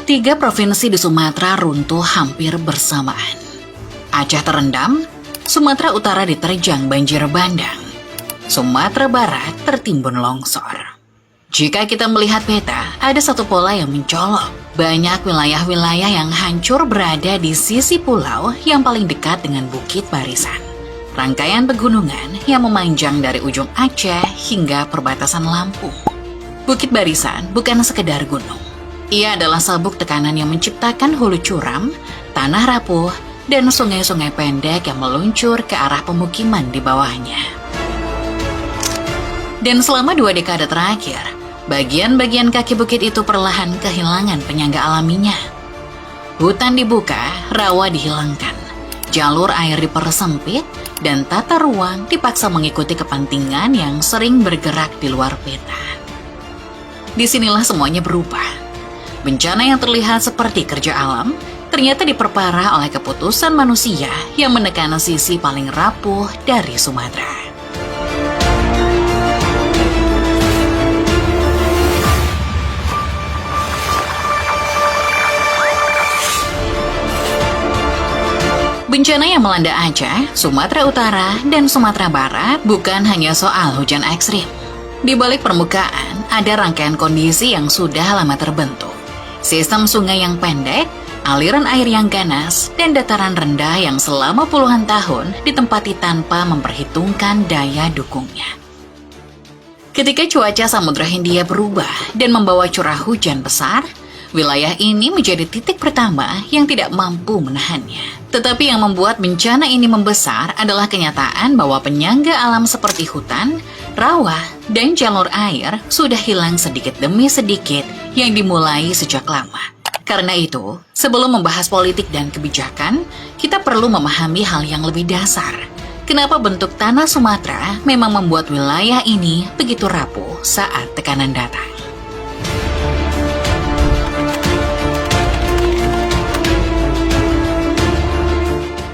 Tiga provinsi di Sumatera runtuh hampir bersamaan. Aceh terendam, Sumatera Utara diterjang banjir bandang, Sumatera Barat tertimbun longsor. Jika kita melihat peta, ada satu pola yang mencolok. Banyak wilayah-wilayah yang hancur berada di sisi pulau yang paling dekat dengan Bukit Barisan. Rangkaian pegunungan yang memanjang dari ujung Aceh hingga perbatasan Lampung. Bukit Barisan bukan sekedar gunung. Ia adalah sabuk tekanan yang menciptakan hulu curam, tanah rapuh, dan sungai-sungai pendek yang meluncur ke arah pemukiman di bawahnya. Dan selama 2 dekade terakhir, bagian-bagian kaki bukit itu perlahan kehilangan penyangga alaminya. Hutan dibuka, rawa dihilangkan, jalur air dipersempit, dan tata ruang dipaksa mengikuti kepentingan yang sering bergerak di luar peta. Disinilah semuanya berubah. Bencana yang terlihat seperti kerja alam, ternyata diperparah oleh keputusan manusia yang menekan sisi paling rapuh dari Sumatera. Bencana yang melanda Aceh, Sumatera Utara, dan Sumatera Barat bukan hanya soal hujan ekstrim. Di balik permukaan, ada rangkaian kondisi yang sudah lama terbentuk. Sistem sungai yang pendek, aliran air yang ganas, dan dataran rendah yang selama puluhan tahun ditempati tanpa memperhitungkan daya dukungnya. Ketika cuaca Samudra Hindia berubah dan membawa curah hujan besar, wilayah ini menjadi titik pertama yang tidak mampu menahannya. Tetapi yang membuat bencana ini membesar adalah kenyataan bahwa penyangga alam seperti hutan, rawa, dan jalur air sudah hilang sedikit demi sedikit yang dimulai sejak lama. Karena itu, sebelum membahas politik dan kebijakan, kita perlu memahami hal yang lebih dasar. Kenapa bentuk tanah Sumatera memang membuat wilayah ini begitu rapuh saat tekanan datang.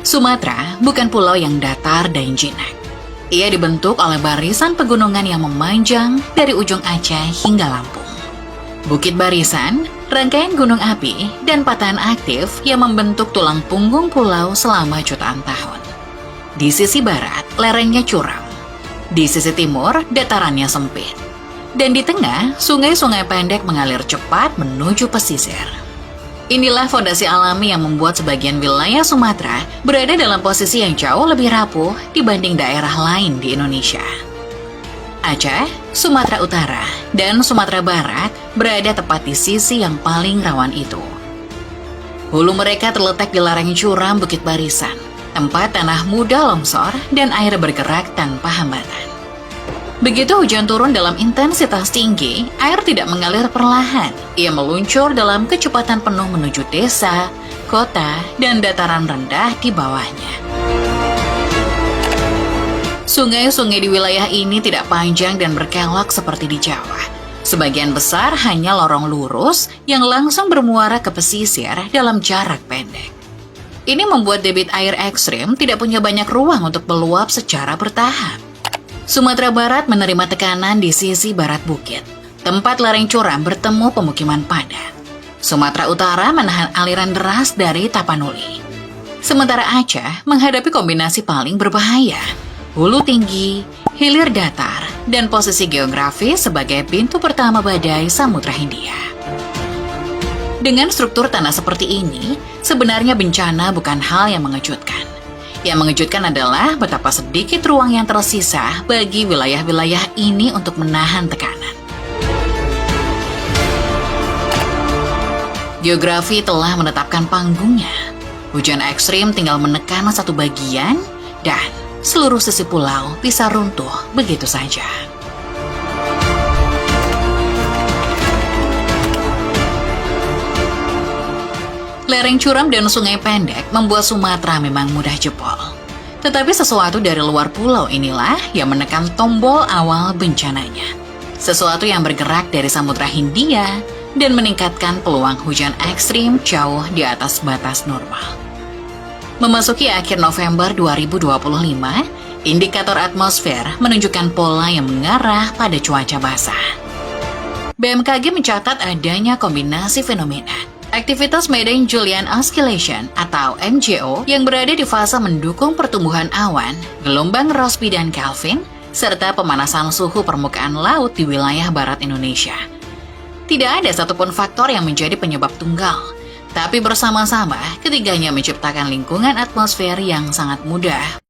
Sumatera bukan pulau yang datar dan jinak. Ia dibentuk oleh barisan pegunungan yang memanjang dari ujung Aceh hingga Lampung. Bukit Barisan, rangkaian gunung api, dan patahan aktif yang membentuk tulang punggung pulau selama jutaan tahun. Di sisi barat, lerengnya curam. Di sisi timur, datarannya sempit. Dan di tengah, sungai-sungai pendek mengalir cepat menuju pesisir. Inilah fondasi alami yang membuat sebagian wilayah Sumatera berada dalam posisi yang jauh lebih rapuh dibanding daerah lain di Indonesia. Aceh, Sumatera Utara, dan Sumatera Barat berada tepat di sisi yang paling rawan itu. Hulu mereka terletak di lereng curam Bukit Barisan, tempat tanah mudah longsor dan air bergerak tanpa hambatan. Begitu hujan turun dalam intensitas tinggi, air tidak mengalir perlahan. Ia meluncur dalam kecepatan penuh menuju desa, kota, dan dataran rendah di bawahnya. Sungai-sungai di wilayah ini tidak panjang dan berkelok seperti di Jawa. Sebagian besar hanya lorong lurus yang langsung bermuara ke pesisir dalam jarak pendek. Ini membuat debit air ekstrim tidak punya banyak ruang untuk meluap secara bertahap. Sumatera Barat menerima tekanan di sisi barat bukit, tempat lereng curam bertemu pemukiman padat. Sumatera Utara menahan aliran deras dari Tapanuli. Sementara Aceh menghadapi kombinasi paling berbahaya, hulu tinggi, hilir datar, dan posisi geografis sebagai pintu pertama badai Samudra Hindia. Dengan struktur tanah seperti ini, sebenarnya bencana bukan hal yang mengejutkan. Yang mengejutkan adalah betapa sedikit ruang yang tersisa bagi wilayah-wilayah ini untuk menahan tekanan. Geografi telah menetapkan panggungnya. Hujan ekstrim tinggal menekan satu bagian dan seluruh sisi pulau bisa runtuh begitu saja. Lereng curam dan sungai pendek membuat Sumatera memang mudah jebol. Tetapi sesuatu dari luar pulau inilah yang menekan tombol awal bencananya. Sesuatu yang bergerak dari Samudra Hindia dan meningkatkan peluang hujan ekstrim jauh di atas batas normal. Memasuki akhir November 2025, indikator atmosfer menunjukkan pola yang mengarah pada cuaca basah. BMKG mencatat adanya kombinasi fenomena. Aktivitas Madden-Julian Oscillation atau MJO yang berada di fase mendukung pertumbuhan awan, gelombang Rossby dan Kelvin, serta pemanasan suhu permukaan laut di wilayah barat Indonesia. Tidak ada satupun faktor yang menjadi penyebab tunggal, tapi bersama-sama ketiganya menciptakan lingkungan atmosfer yang sangat mudah